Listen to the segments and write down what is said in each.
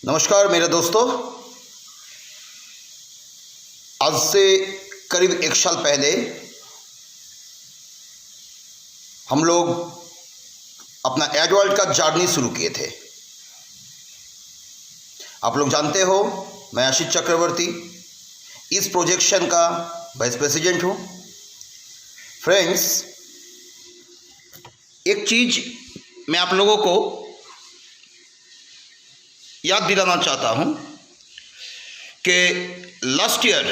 नमस्कार मेरे दोस्तों। आज से करीब एक साल पहले हम लोग अपना एडवर्ल्ड का जर्नी शुरू किए थे। आप लोग जानते हो, मैं आशीष चक्रवर्ती इस प्रोजेक्शन का वाइस प्रेसिडेंट हूँ। फ्रेंड्स, एक चीज़ मैं आप लोगों को याद दिलाना चाहता हूँ कि लास्ट ईयर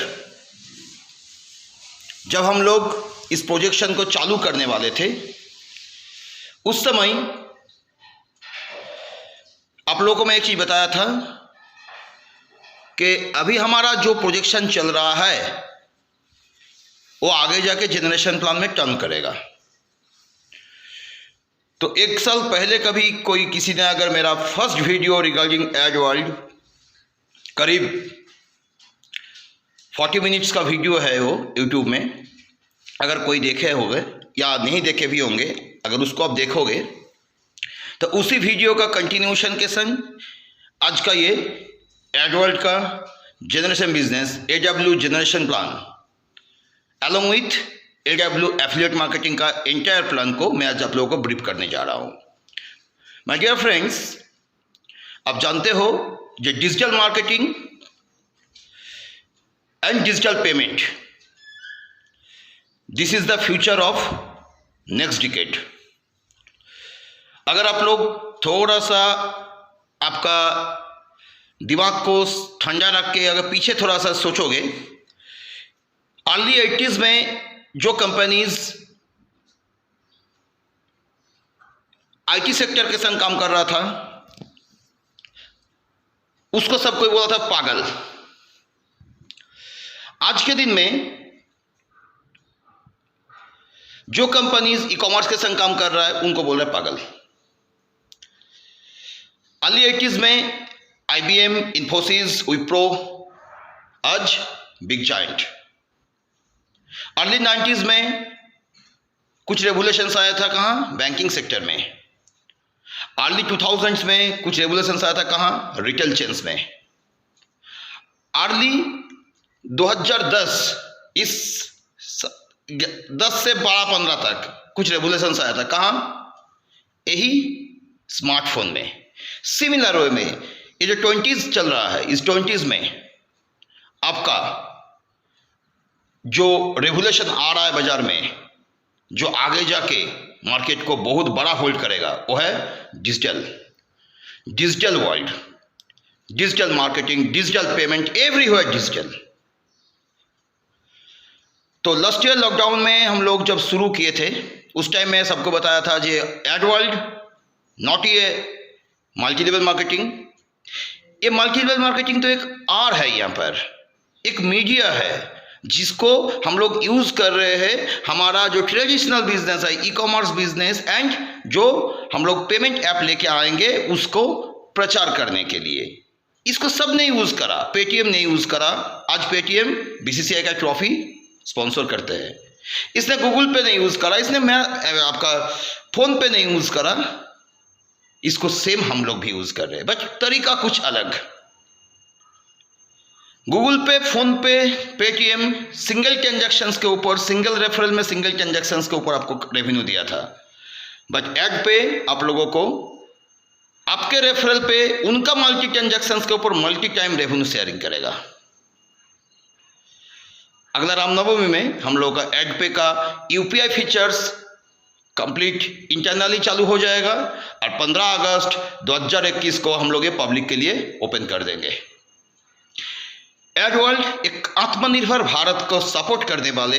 जब हम लोग इस प्रोजेक्शन को चालू करने वाले थे, उस समय आप लोगों को मैं एक चीज़ बताया था कि अभी हमारा जो प्रोजेक्शन चल रहा है वो आगे जाके जनरेशन प्लान में टर्न करेगा। तो एक साल पहले कभी कोई किसी ने अगर मेरा फर्स्ट वीडियो रिगार्डिंग एडवर्ल्ड, करीब 40 मिनट्स का वीडियो है वो यूट्यूब में, अगर कोई देखे होंगे या नहीं देखे भी होंगे, अगर उसको आप देखोगे तो उसी वीडियो का कंटिन्यूशन के संग आज का ये एडवर्ल्ड का generation business AW generation plan along with AW affiliate marketing का एंटायर प्लान को मैं आज आप लोगों को ब्रीफ करने जा रहा हूँ। माय डियर फ्रेंड्स, आप जानते हो जो digital marketing and digital payment, this is the future of next decade. अगर आप लोग थोड़ा सा आपका दिमाग को ठंडा रख के अगर पीछे थोड़ा सा सोचोगे, अर्ली 80s में जो कंपनीज IT सेक्टर के संग काम कर रहा था, उसको सब कोई बोला था पागल। आज के दिन में जो कंपनीज ई-कॉमर्स के संग काम कर रहा है उनको बोल रहे पागल। अर्ली 80s में IBM, इन्फोसिस, विप्रो, आज बिग जायंट। अर्ली 90s में कुछ रेगुलेशंस आया था, कहाँ? बैंकिंग सेक्टर में। अर्ली 2000s में कुछ रेगुलेशंस आया था, कहाँ? रिटेल चेन्स में। अर्ली 2010 इस 10 से 12-15 तक कुछ रेगुलेशंस आया था, कहाँ? यही स्मार्टफोन में। सिमिलर वे में ये जो 20s चल रहा है, इस 20s में आपका जो रेगुलेशन आ रहा है बाजार में, जो आगे जाके मार्केट को बहुत बड़ा होल्ड करेगा, वो है digital world, digital marketing, digital payment, everywhere digital. तो लास्ट ईयर लॉकडाउन में हम लोग जब शुरू किए थे, उस टाइम में सबको बताया था जे एडवर्ल्ड नॉट ये मल्टी लेवल मार्केटिंग। ये मल्टी लेवल मार्केटिंग तो एक आर है, यहाँ पर एक मीडिया है जिसको हम लोग यूज कर रहे हैं हमारा जो ट्रेडिशनल बिजनेस है, ई-कॉमर्स बिजनेस, एंड जो हम लोग पेमेंट ऐप लेके आएंगे उसको प्रचार करने के लिए। इसको सब ने यूज करा, पेटीएम ने यूज करा। आज पेटीएम BCCI का ट्रॉफी स्पॉन्सर करते हैं। इसने गूगल पे नहीं यूज करा, इसने आपका फोन पे नहीं यूज करा। इसको सेम हम लोग भी यूज कर रहे हैं, बट तरीका कुछ अलग। गूगल पे, फोन पे, पेटीएम सिंगल ट्रांजैक्शंस के ऊपर, सिंगल रेफरल में सिंगल ट्रांजैक्शंस के ऊपर आपको रेवेन्यू दिया था, बट एड पे आप लोगों को आपके रेफरल पे उनका मल्टी ट्रांजैक्शंस के ऊपर मल्टी टाइम रेवेन्यू शेयरिंग करेगा। अगला रामनवमी में हम लोगों का एड पे का UPI फीचर्स कंप्लीट इंटरनली चालू हो जाएगा और 15 अगस्त 2021 को हम लोग ये पब्लिक के लिए ओपन कर देंगे। एडवर्ल्ड एक आत्मनिर्भर भारत को सपोर्ट करने वाले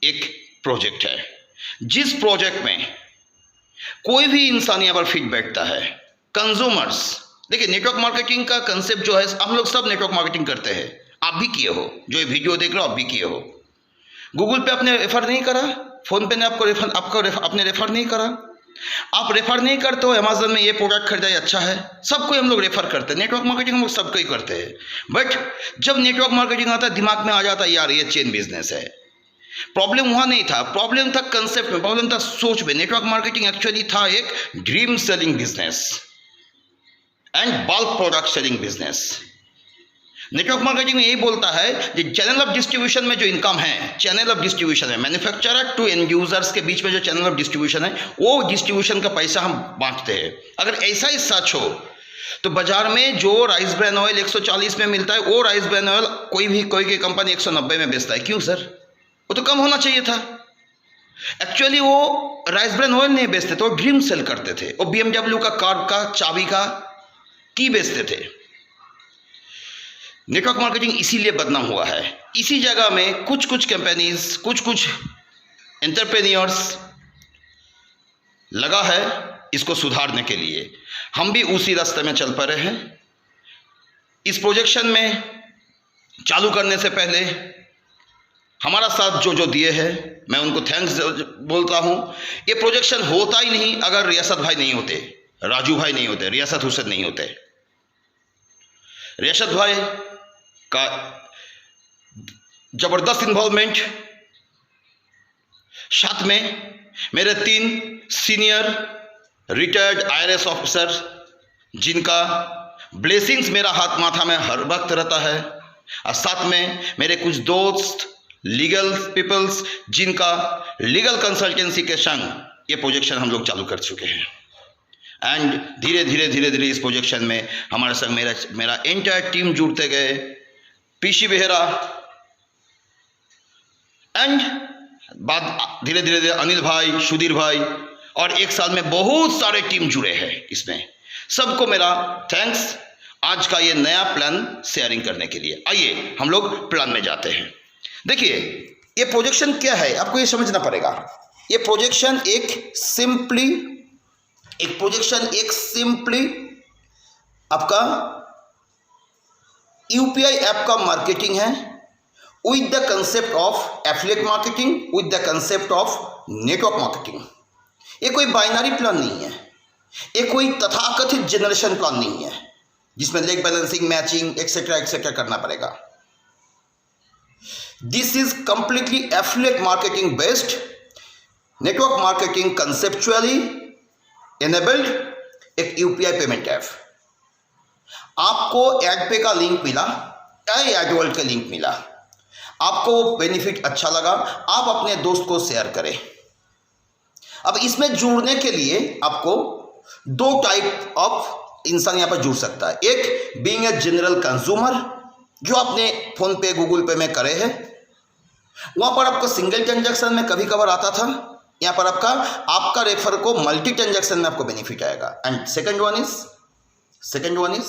एक प्रोजेक्ट है, जिस प्रोजेक्ट में कोई भी इंसान यहाँ पर फिट बैठता है। कंज्यूमर्स, देखिए नेटवर्क मार्केटिंग का कंसेप्ट जो है, हम लोग सब नेटवर्क मार्केटिंग करते हैं, आप भी किए हो, जो ये वीडियो देख रहे हो आप भी किए हो। गूगल पे आपने रेफर नहीं करा, फोन पे ने आपने रेफर नहीं करा, आप रेफर नहीं करते हो अमेजन में ये प्रोडक्ट खरीदा, अच्छा है, सबको हम लोग रेफर करते हैं। नेटवर्क मार्केटिंग हम लोग सबको ही करते हैं, बट जब नेटवर्क मार्केटिंग आता है दिमाग में आ जाता है यार ये चेन बिजनेस है। प्रॉब्लम वहाँ नहीं था, प्रॉब्लम था कंसेप्ट में, प्रॉब्लम था सोच में। नेटवर्क मार्केटिंग एक्चुअली था एक dream selling business, and bulk product selling business. Network marketing में यही बोलता है कि चैनल ऑफ डिस्ट्रीब्यूशन में जो इनकम है, चैनल ऑफ डिस्ट्रीब्यूशन है, मैन्युफैक्चरर टू एंड यूजर्स के बीच में जो चैनल ऑफ डिस्ट्रीब्यूशन है, वो डिस्ट्रीब्यूशन का पैसा हम बांटते हैं। अगर ऐसा ही सच हो तो बाजार में जो राइस ब्रान ऑयल 140 में मिलता है, वो राइस ब्रान ऑयल कोई कंपनी 190 में बेचता है। क्यों सर? वो तो कम होना चाहिए था। एक्चुअली वो राइस ब्रान ऑयल नहीं बेचते थे, वो ड्रीम सेल करते थे, वो BMW का कार का चाबी का की बेचते थे। नेटवर्क मार्केटिंग इसीलिए बदनाम हुआ है। इसी जगह में कुछ कंपनीज, कुछ एंटरप्रेन्योर्स लगा है इसको सुधारने के लिए। हम भी उसी रास्ते में चल पड़े हैं। इस प्रोजेक्शन में चालू करने से पहले हमारा साथ जो दिए हैं, मैं उनको थैंक्स बोलता हूं। ये प्रोजेक्शन होता ही नहीं अगर रियासत भाई नहीं होते, राजू भाई नहीं होते, रियासत हुसैन नहीं होते। रियासत भाई का जबरदस्त इन्वॉल्वमेंट, साथ में मेरे 3 सीनियर रिटायर्ड IRS ऑफिसर जिनका ब्लेसिंग्स मेरा हाथ माथा में हर वक्त रहता है, और साथ में मेरे कुछ दोस्त लीगल पीपल्स जिनका लीगल कंसल्टेंसी के संग ये प्रोजेक्शन हम लोग चालू कर चुके हैं। एंड धीरे धीरे इस प्रोजेक्शन में हमारे संग मेरा एंटायर टीम जुड़ते गए। PC बेहरा एंड बाद धीरे अनिल भाई, सुधीर भाई, और एक साल में बहुत सारे टीम जुड़े हैं इसमें। सबको मेरा थैंक्स आज का ये नया प्लान शेयरिंग करने के लिए। आइए हम लोग प्लान में जाते हैं। देखिए ये प्रोजेक्शन क्या है, आपको ये समझना पड़ेगा। ये प्रोजेक्शन एक सिंपली आपका UPI ऐप का मार्केटिंग है, with the concept of affiliate marketing, with the concept of network marketing. ये कोई बाइनरी प्लान नहीं है, ये कोई तथाकथित जनरेशन प्लान नहीं है जिसमें लेग बैलेंसिंग, मैचिंग एक्सेट्रा करना पड़ेगा। This is completely affiliate marketing based, network marketing conceptually enabled एक UPI पेमेंट ऐप। आपको एड पे का लिंक मिला, एडवर्ल्ड का लिंक मिला, आपको बेनिफिट अच्छा लगा, आप अपने दोस्त को शेयर करें। अब इसमें जुड़ने के लिए आपको 2 टाइप ऑफ इंसान यहाँ पर जुड़ सकता है। एक बीइंग ए जनरल कंज्यूमर, जो अपने फोन पे गूगल पे में करे है, वहाँ पर आपको सिंगल ट्रांजैक्शन में कभी कभार आता था, यहाँ पर आपका रेफर को मल्टी ट्रांजैक्शन में आपको बेनिफिट आएगा। And second one is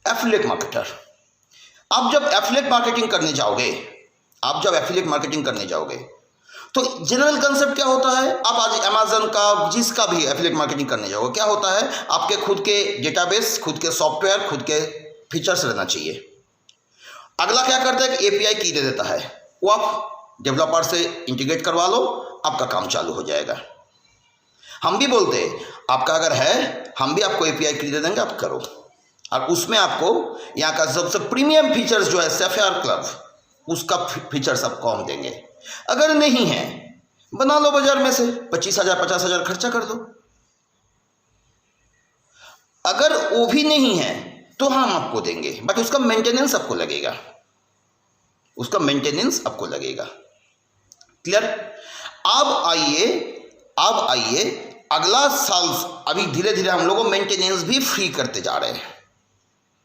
affiliate marketer. आप जब एफिलिएट मार्केटिंग करने जाओगे तो जनरल कंसेप्ट क्या होता है, आप आज अमेजन का जिसका भी एफिलिएट मार्केटिंग करने जाओगे, क्या होता है, आपके खुद के डेटाबेस, खुद के सॉफ्टवेयर, खुद के फीचर्स रहना चाहिए। अगला क्या करता है कि API की दे देता है, वो आप डेवलपर से इंटीग्रेट करवा लो, आपका काम चालू हो जाएगा। हम भी बोलते हैं आपका अगर है, हम भी आपको API की दे देंगे, आप करो, और उसमें आपको यहाँ का सबसे प्रीमियम फीचर्स जो है सैफियर क्लब, उसका फीचर्स आपको हम देंगे। अगर नहीं है, बना लो बाजार में से 25,000 50,000 खर्चा कर दो। अगर वो भी नहीं है तो हम आपको देंगे, बट उसका मेंटेनेंस आपको लगेगा। क्लियर? अब आइए अगला साल, अभी धीरे धीरे हम लोग मेंटेनेंस भी फ्री करते जा रहे हैं,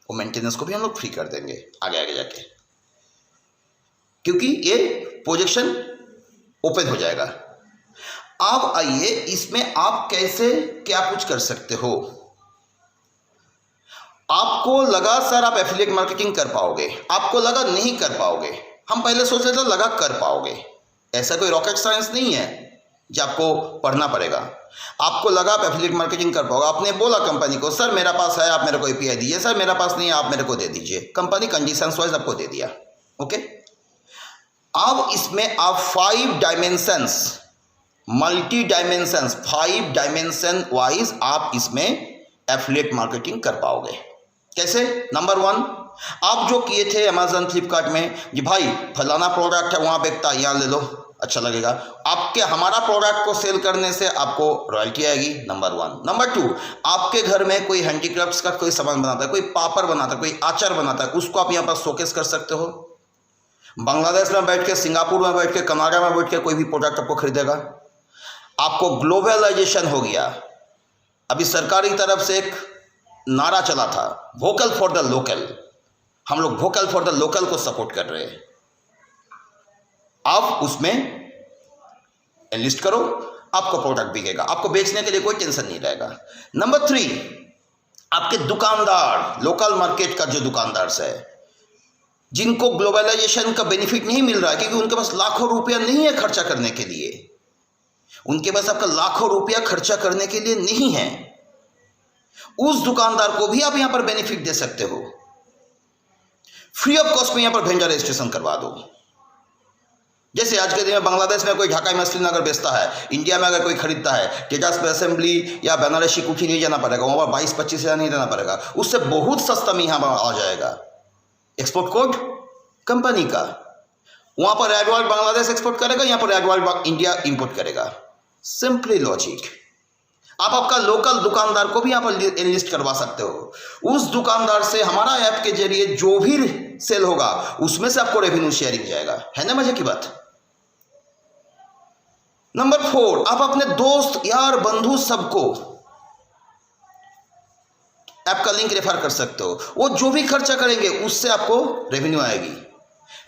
वो मेंटेनेंस को भी हम लोग फ्री कर देंगे आगे जाके, क्योंकि ये प्रोजेक्शन ओपन हो जाएगा। अब आइए इसमें आप कैसे क्या कुछ कर सकते हो। आपको लगा सर आप एफिलिएट मार्केटिंग कर पाओगे, आपको लगा नहीं कर पाओगे। हम पहले सोच रहे थे लगा कर पाओगे, ऐसा कोई रॉकेट साइंस नहीं है जो आपको पढ़ना पड़ेगा। आपको लगा आप एफिलिएट मार्केटिंग कर पाओगे, आपने बोला कंपनी को सर मेरा पास है, आप मेरे को API दीजिए, सर मेरा पास नहीं है, आप मेरे को दे दीजिए। कंपनी कंडीशंस वाइज आपको दे दिया, ओके। अब इसमें आप 5 dimensions, multi dimensions, 5 dimension wise आप इसमें एफिलिएट मार्केटिंग कर पाओगे। कैसे? नंबर 1, आप जो किए थे अमेजन फ्लिपकार्ट में कि भाई फलाना प्रोडक्ट है वहाँ बिकता है, यहाँ ले लो, अच्छा लगेगा। आपके हमारा प्रोडक्ट को सेल करने से आपको रॉयल्टी आएगी, नंबर 1। नंबर 2, आपके घर में कोई हैंडीक्राफ्ट्स का कोई सामान बनाता है, कोई पापड़ बनाता है, कोई अचार बनाता है, उसको आप यहाँ पर शोकेस कर सकते हो। बांग्लादेश में बैठ के, सिंगापुर में बैठ के, कनाडा में बैठ के कोई भी प्रोडक्ट आपको खरीदेगा। आपको ग्लोबलाइजेशन हो गया। अभी सरकारी तरफ से एक नारा चला था, वोकल फॉर द लोकल। हम लोग वोकल फॉर द लोकल को सपोर्ट कर रहे हैं। आप उसमें एनलिस्ट करो, आपको प्रोडक्ट बिकेगा, आपको बेचने के लिए कोई टेंशन नहीं रहेगा। नंबर 3, आपके दुकानदार, लोकल मार्केट का जो दुकानदार है, जिनको ग्लोबलाइजेशन का बेनिफिट नहीं मिल रहा है क्योंकि उनके पास लाखों रुपया नहीं है खर्चा करने के लिए, उनके पास आपका लाखों रुपया खर्चा करने के लिए नहीं है, उस दुकानदार को भी आप यहां पर बेनिफिट दे सकते हो। फ्री ऑफ कॉस्ट में यहां पर वेंडर रजिस्ट्रेशन करवा दो। जैसे आज के दिन में बांग्लादेश में कोई ढाकाई मसलिन अगर बेचता है, इंडिया में अगर कोई खरीदता है, टेटास पे असेंबली या बनारसी कुछ नहीं जाना पड़ेगा, वहां पर 22-25 हज़ार नहीं देना पड़ेगा, उससे बहुत सस्ता में यहां पर आ जाएगा। एक्सपोर्ट कोड कंपनी का, वहां पर एडवर्ड बांग्लादेश एक्सपोर्ट करेगा, यहां पर एडवर्ड इंडिया इंपोर्ट करेगा। Simply logic. आप आपका लोकल दुकानदार को भी यहां पर एनलिस्ट करवा सकते हो। उस दुकानदार से हमारा ऐप के जरिए जो भी सेल होगा उसमें से आपको रेवेन्यू शेयरिंग जाएगा। है ना मजे की बात। नंबर 4, आप अपने दोस्त, यार, बंधु सबको ऐप का लिंक रेफर कर सकते हो। वो जो भी खर्चा करेंगे उससे आपको रेवेन्यू आएगी।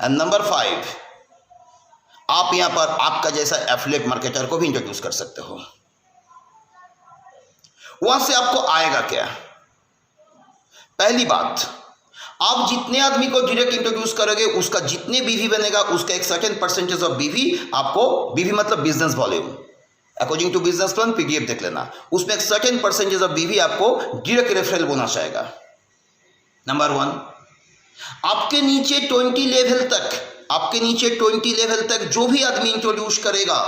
एंड नंबर 5, आप यहां पर आपका जैसा एफिलिएट मार्केटर को भी इंट्रोड्यूस कर सकते हो। वहां से आपको आएगा क्या? पहली बात, आप जितने आदमी को डायरेक्ट इंट्रोड्यूस करोगे उसका जितने बीवी बनेगा उसका एक सर्टेन परसेंटेज ऑफ बीवी आपको, बीवी मतलब business volume, according to business plan PDF देख लेना, उसमें एक सर्टेन परसेंटेज ऑफ बीवी आपको डायरेक्ट रेफरल बोनस आएगा। नंबर 1, आपके नीचे 20 लेवल तक, आपके नीचे 20 लेवल तक जो भी आदमी इंट्रोड्यूस करेगा,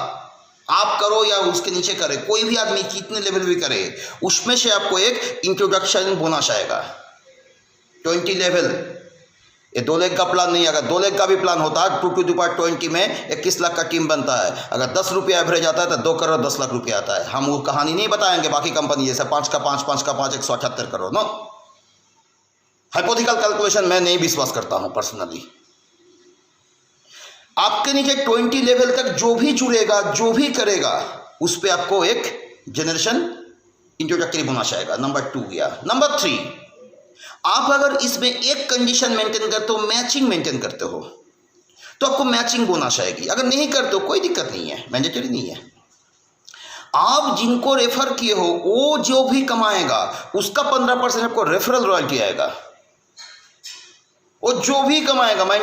आप करो या उसके नीचे करे, कोई भी आदमी कितने लेवल भी करे, उसमें से आपको एक इंट्रोडक्शन बोनस आएगा। 20 लेवल, ये 2 लाख का प्लान नहीं, अगर 2 लाख का भी प्लान होता है 2 to the power 20 में 21 लाख का टीम बनता है। अगर 10 रुपया एवरेज आता है तो 2 करोड़ 10 लाख रुपया आता है। हम वो कहानी नहीं बताएंगे बाकी कंपनी जैसे 5 का 5, 5 का 5, 178 करोड़। नो, हाइपोथेटिकल कैलकुलेशन मैं नहीं विश्वास करता हूं पर्सनली। आपके नीचे 20 लेवल तक जो भी जुड़ेगा, जो भी करेगा, उस पर आपको एक जनरेशन इंट्रोडक्टरी बोनस आएगा। नंबर 2 गया। नंबर 3, आप अगर इसमें एक कंडीशन मेंटेन करते हो, मैचिंग मेंटेन करते हो, तो आपको मैचिंग बोनस आएगी। अगर नहीं करते हो कोई दिक्कत नहीं है, मैंडेटरी नहीं है। आप जिनको रेफर किए हो वो जो भी कमाएगा उसका 15% आपको रेफरल रॉयल्टी आएगा। वो जो भी कमाएगा, मैं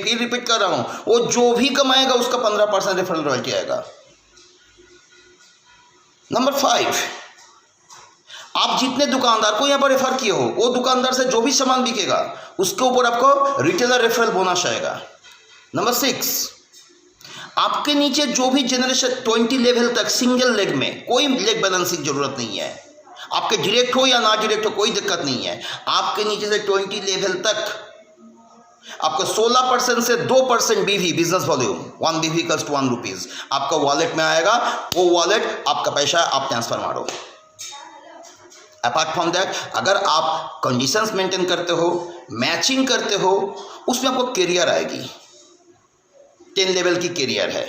फिर रिपीट कर रहा हूं, वो जो भी कमाएगा उसका 15% रेफरल रॉयल्टी आएगा। नंबर 5, आप जितने दुकानदार को यहां पर रेफर किए हो वो दुकानदार से जो भी सामान बिकेगा उसके ऊपर आपको रिटेलर रेफरल बोनस आएगा। नंबर 6, आपके नीचे जो भी जनरेशन 20 लेवल तक सिंगल लेग में, कोई लेग बैलेंसिंग जरूरत नहीं है, आपके डायरेक्ट हो या ना डायरेक्ट हो कोई दिक्कत नहीं है। आपके नीचे से 20 लेवल तक आपको 16% से 2% बीवी business volume, 1 BV equals to 1 rupees आपका वॉलेट में आएगा। वो वॉलेट आपका पैसा आप ट्रांसफर मारो। अपार्ट फ्रॉम दैट, अगर आप कंडीशंस मेंटेन करते हो, मैचिंग करते हो, उसमें आपको कैरियर आएगी। 10 लेवल की कैरियर है,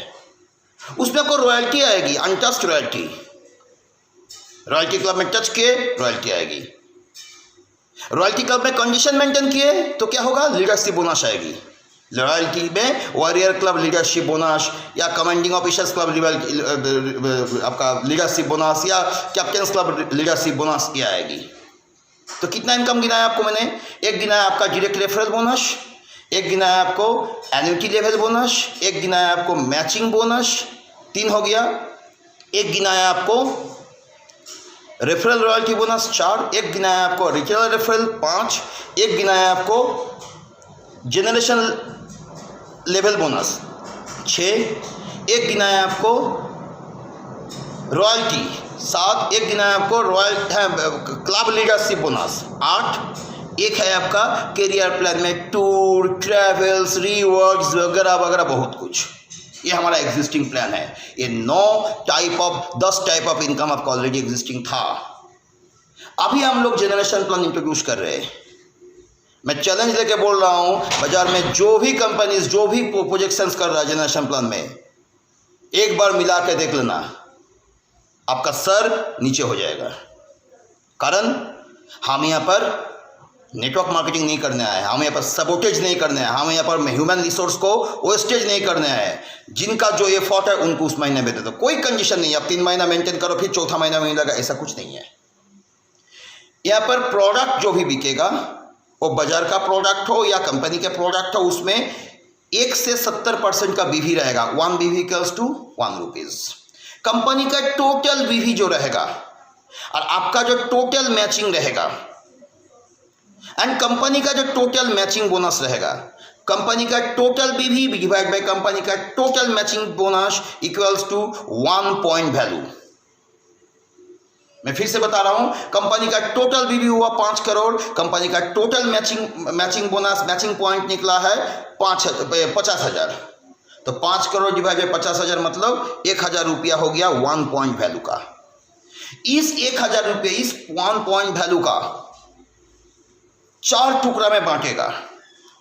उसमें आपको रॉयल्टी आएगी, अनटच्ड रॉयल्टी। रॉयल्टी क्लब में टच किए रॉयल्टी आएगी। रॉयल्टी क्लब में कंडीशन मेंटेन किए तो क्या होगा, लीडरशिप बोनस आएगी। रॉयल्टी में वॉरियर क्लब लीडरशिप बोनस या कमांडिंग ऑफिसर्स क्लब आपका लीडरशिप बोनस या कैप्टन्स क्लब लीडरशिप बोनस ये आएगी। तो कितना इनकम गिनाया आपको मैंने? एक गिनाया आपका डायरेक्ट रेफरल बोनस, एक गिनाया आपको एन्युटी लेवल बोनस, एक गिनाया आपको मैचिंग बोनस, 3 हो गया। एक गिनाया आपको रेफरल रॉयल्टी बोनस 4, एक गिनाया आपको रिटेलर रेफरल 5, एक गिनाया आपको जनरेशन लेवल बोनस 6, एक गिनाया आपको रॉयल्टी 7, एक गिनाया आपको क्लब लीडरशिप बोनस 8, एक है आपका कैरियर प्लान में टूर, ट्रैवल्स, रिवॉर्ड्स वगैरह वगैरह बहुत कुछ। ये हमारा एग्जिस्टिंग प्लान है। ये 10 टाइप ऑफ इनकम आपका ऑलरेडी एग्जिस्टिंग था। अभी हम लोग जनरेशन प्लान इंट्रोड्यूस कर रहे हैं। मैं चैलेंज लेके बोल रहा हूं, बाजार में जो भी कंपनीज जो भी प्रोजेक्शंस कर रहा है जनरेशन प्लान में, एक बार मिला के देख लेना, आपका सर नीचे हो जाएगा। कारण हम यहाँ पर नेटवर्क मार्केटिंग नहीं करने आए, हम यहाँ पर सबोटेज नहीं करने आए, हम यहाँ पर ह्यूमन रिसोर्स को वेस्टेज नहीं करने आए। जिनका जो एफर्ट है उनको उस महीने में दे दो, कोई कंडीशन नहीं है। आप 3 महीना मेंटेन करो फिर चौथा महीना में लगा, ऐसा कुछ नहीं है। यहाँ पर प्रोडक्ट जो भी बिकेगा वो बाजार का प्रोडक्ट हो या कंपनी के प्रोडक्ट हो, उसमें 1 से 70% का बीवी रहेगा। 1 BV equals to 1 rupees. Company का टोटल बीवी जो रहेगा और आपका जो टोटल मैचिंग रहेगा एंड कंपनी का जो टोटल मैचिंग बोनस रहेगा, कंपनी का total BV divide by company का total matching bonus equals to 1 point value. मैं फिर से बता रहा हूं, कंपनी का टोटल बीवी हुआ 5 करोड़, कंपनी का total matching bonus matching point निकला है 50,000। तो 5 करोड़ डिवाइड बाय 50,000 मतलब 1,000 रुपया हो गया 1 पॉइंट वैल्यू का। इस 1,000 रुपये इस 1 पॉइंट वैल्यू का 4 टुकड़ा में बांटेगा।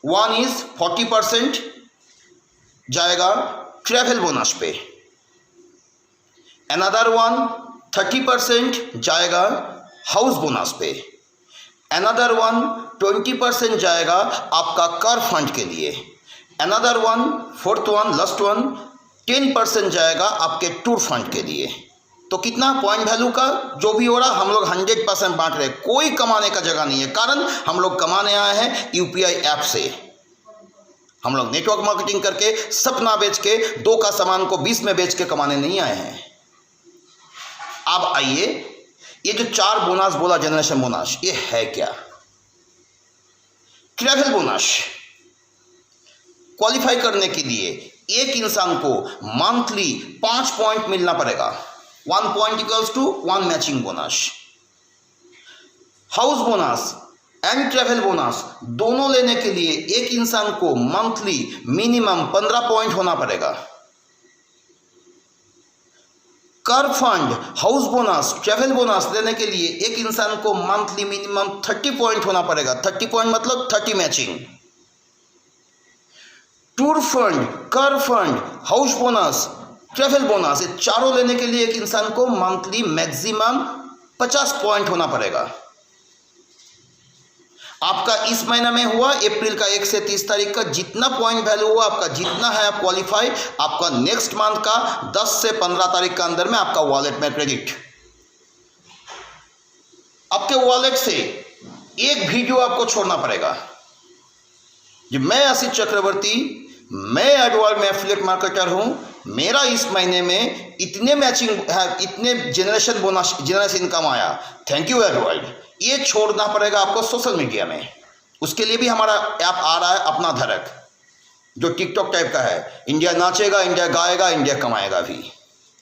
1 इज 40% जाएगा ट्रैवल बोनस पे, अनदर 1 30% जाएगा हाउस बोनस पे, अनदर 1 20% जाएगा आपका कार फंड के लिए, अनदर 1 फोर्थ 1 लास्ट 1 10% जाएगा आपके टूर फंड के लिए। तो कितना पॉइंट वैल्यू का जो भी हो रहा हम लोग 100% बांट रहे हैं। कोई कमाने का जगह नहीं है, कारण हम लोग कमाने आए हैं यूपीआई ऐप से। हम लोग नेटवर्क मार्केटिंग करके सपना बेच के 2 का सामान को 20 में बेच के कमाने नहीं आए हैं। अब आइए, ये जो 4 बोनस बोला जनरेशन बोनस, ये है क्या? ट्रैवल बोनस क्वालिफाई करने के लिए एक इंसान को मंथली 5 पॉइंट मिलना पड़ेगा। 1 point equals to 1 matching bonus. House bonus and travel bonus दोनों लेने के लिए एक इंसान को मंथली मिनिमम 15 पॉइंट होना पड़ेगा। Car fund, house bonus, travel bonus लेने के लिए एक इंसान को मंथली मिनिमम 30 पॉइंट होना पड़ेगा। 30 पॉइंट मतलब 30 matching. Tour fund, car fund, house bonus, travel bonus, ये चारों लेने के लिए एक इंसान को मंथली मैक्सिमम 50 पॉइंट होना पड़ेगा। आपका इस महीना में हुआ अप्रैल का 1 से 30 तारीख का जितना पॉइंट वैल्यू हुआ, आपका जितना है आप क्वालिफाई, आपका नेक्स्ट मंथ का 10 से 15 तारीख के अंदर में आपका वॉलेट में क्रेडिट। आपके वॉलेट से एक वीडियो आपको छोड़ना पड़ेगा। जी, मैं आशीष चक्रवर्ती, मैं एडवर्ड में एफिलिएट मार्केटर हूं। मेरा इस महीने में इतने मैचिंग है, इतने जनरेशन बोनस जनरेशन इनकम आया, थैंक यू एडवर्ड। ये छोड़ना पड़ेगा आपको सोशल मीडिया में। उसके लिए भी हमारा ऐप आ रहा है अपना धड़क, जो टिकटॉक टाइप का है। इंडिया नाचेगा, इंडिया गाएगा, इंडिया कमाएगा भी।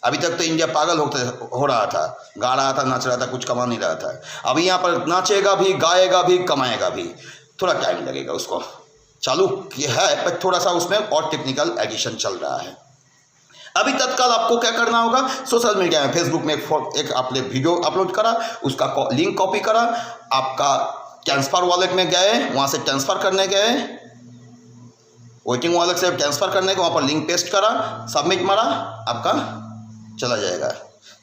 अभी तक तो इंडिया पागल हो रहा था, गा रहा था, नाच रहा था, कुछ कमा नहीं रहा था। अभी यहाँ पर नाचेगा भी, गाएगा भी, कमाएगा भी। थोड़ा टाइम लगेगा उसको, चालू है पर थोड़ा सा उसमें और टेक्निकल एडिशन चल रहा है। अभी तत्काल आपको क्या करना होगा, सोशल मीडिया में फेसबुक में एक आपने वीडियो अपलोड करा, उसका लिंक कॉपी करा, आपका ट्रांसफर वॉलेट में गए, वहाँ से ट्रांसफ़र करने गए, वेटिंग वॉलेट से ट्रांसफ़र करने के वहाँ पर लिंक पेस्ट करा, सबमिट मारा, आपका चला जाएगा।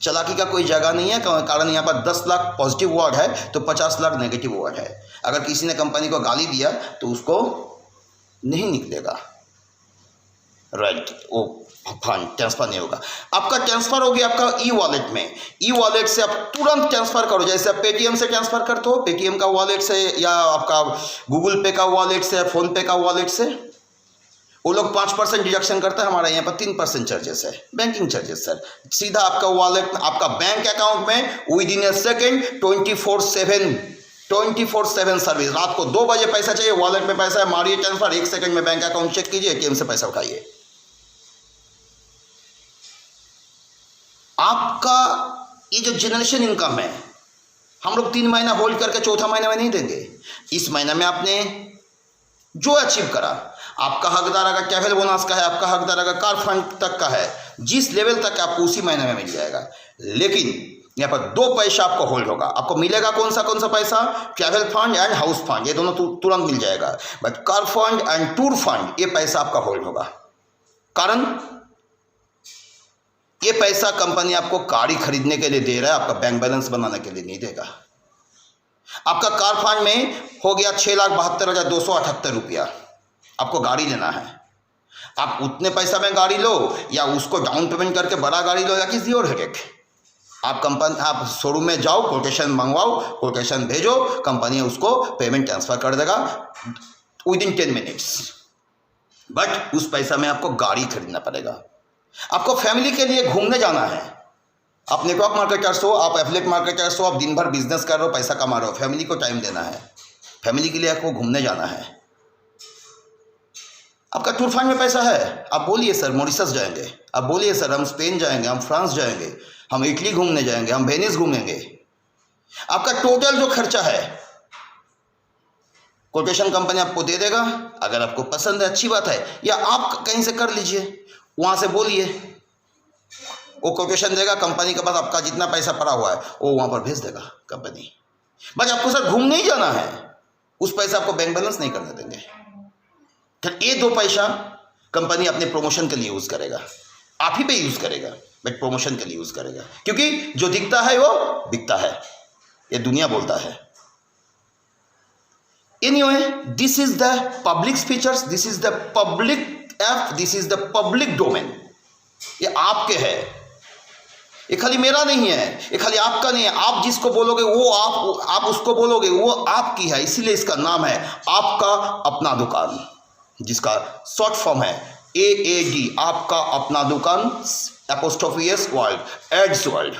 चालाकी का कोई जगह नहीं है, कारण यहाँ पर 10 लाख पॉजिटिव वर्ड है तो 50 लाख नेगेटिव वर्ड है। अगर किसी ने कंपनी को गाली दिया तो उसको नहीं निकलेगा, राइट, वो फंड ट्रांसफर नहीं होगा। आपका ट्रांसफर हो गया आपका ई वॉलेट में। ई वॉलेट से आप तुरंत ट्रांसफर करो, जैसे आप पेटीएम से ट्रांसफर करते हो, पेटीएम का वॉलेट से या आपका गूगल पे का वॉलेट से, फोन पे का वॉलेट से। वो लोग 5% डिडक्शन करते हैं, हमारे यहाँ पर 3% चार्जेस है, बैंकिंग चार्जेस सर। सीधा आपका वॉलेट, आपका बैंक अकाउंट में with in A second 24/7 service. रात को 2 बजे पैसा चाहिए, वॉलेट में पैसा है, मारिए ट्रांसफर, 1 सेकंड में बैंक अकाउंट चेक कीजिए, एटीएम से पैसा उठाइए। आपका ये जो जनरेशन इनकम है, हम लोग 3 महीना होल्ड करके चौथा महीना में नहीं देंगे। इस महीना में आपने जो अचीव करा, आपका हकदार अगर ट्रैवल बोनस का है, आपका हकदार अगर कार फंड तक का है, जिस लेवल तक आपको उसी महीने में मिल जाएगा। लेकिन यहाँ पर 2 पैसा आपको होल्ड होगा। आपको मिलेगा कौन सा पैसा? Travel fund and house fund, ये दोनों तुरंत मिल जाएगा। But car fund and tour fund, ये पैसा आपका होल्ड होगा। कारण ये पैसा कंपनी आपको गाड़ी खरीदने के लिए दे रहा है, आपका बैंक बैलेंस बनाने के लिए नहीं देगा। आपका कार फंड में हो गया 6,72,278 रुपया, आपको गाड़ी लेना है। आप उतने पैसा में गाड़ी लो या उसको डाउन पेमेंट करके बड़ा गाड़ी लो, या किसी और हेडेक। आप शोरूम में जाओ, कोटेशन मंगवाओ, कोटेशन भेजो, कंपनी उसको पेमेंट ट्रांसफर कर देगा विदिन 10 मिनट्स। बट उस पैसा में आपको गाड़ी खरीदना पड़ेगा। आपको फैमिली के लिए घूमने जाना है, आप नेटवर्क मार्केटर्स हो, आप एफिलिएट मार्केटर्स हो, आप दिन भर बिजनेस कर रहे हो, पैसा कमा रहे हो, फैमिली को टाइम देना है, फैमिली के लिए आपको घूमने जाना है। आपका टूर फंड में पैसा है, आप बोलिए सर मॉरिशस जाएंगे, आप बोलिए सर हम स्पेन जाएंगे, हम फ्रांस जाएंगे, हम इटली घूमने जाएंगे, हम वेनिस घूमेंगे। आपका टोटल जो खर्चा है कोटेशन कंपनी आपको दे देगा। अगर आपको पसंद है अच्छी बात है, या आप कहीं से कर लीजिए, वहाँ से बोलिए, वो कोटेशन देगा, कंपनी के पास आपका जितना पैसा पड़ा हुआ है वो वहाँ पर भेज देगा कंपनी। बस आपको सर घूमने ही जाना है, उस पैसा आपको बैंक बैलेंस नहीं करने देंगे। फिर ये 2 पैसा कंपनी अपने प्रमोशन के लिए यूज़ करेगा, आप ही पे यूज़ करेगा, बट प्रमोशन के लिए यूज़ करेगा। क्योंकि जो दिखता है वो बिकता है, ये दुनिया बोलता है। Anyway, this is the public features, this is the public app, this is the public domain। ये आपके है, ये खाली मेरा नहीं है, ये खाली आपका नहीं है। आप जिसको बोलोगे वो आप उसको बोलोगे वो आपकी है, इसीलिए इसका नाम है आपका अपना दुकान, जिसका शॉर्ट फॉर्म है AAD, आपका अपना दुकान एपोस्ट्रोफी वर्ल्ड, एड्स वर्ल्ड।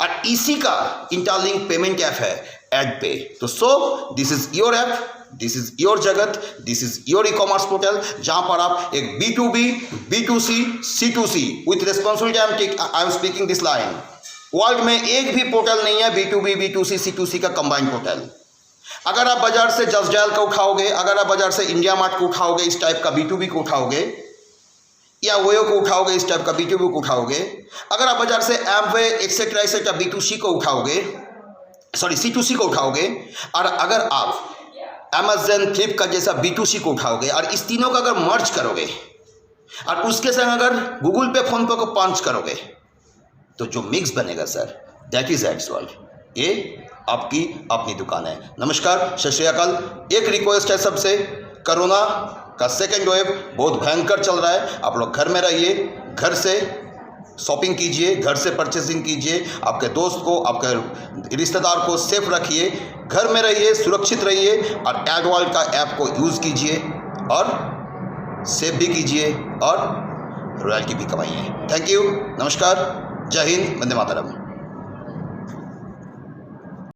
और इसी का इंटरलिंक पेमेंट ऐप है एडपे। तो this is your app, this is your जगत, this is your e-commerce portal, जहां पर आप एक B2B, B2C, C2C with responsibility, I am speaking this line. World में एक भी पोर्टल नहीं है B2B, B2C, C2C का कंबाइंड पोर्टल। अगर आप बाजार से जस्ट डायल को उठाओगे, अगर आप बाजार से इंडिया मार्ट को उठाओगे, इस टाइप का B2B को उठाओगे, या वेयो को उठाओगे, इस टाइप का B2B को उठाओगे, अगर आप बाजार से एमवे एक्सेट्रा B2C को उठाओगे, सॉरी C2C को उठाओगे, और अगर आप अमेजन फ्लिपकार्ट जैसा B2C को उठाओगे, और इस तीनों का अगर मर्ज करोगे और उसके संग अगर गूगल पे, फोन पे को पंच करोगे, तो जो मिक्स बनेगा sir, that is ads world. ये आपकी अपनी दुकान है। नमस्कार, सत श्री अकाल। एक रिक्वेस्ट है सबसे, कोरोना का सेकेंड वेव बहुत भयंकर चल रहा है, आप लोग घर में रहिए, घर से शॉपिंग कीजिए, घर से परचेसिंग कीजिए, आपके दोस्त को, आपके रिश्तेदार को सेफ रखिए, घर में रहिए, सुरक्षित रहिए, और एडवर्ल्ड का ऐप को यूज़ कीजिए और सेव भी कीजिए और रॉयल्टी भी कमाइए। थैंक यू, नमस्कार, जय हिंद, वंदे मातरम।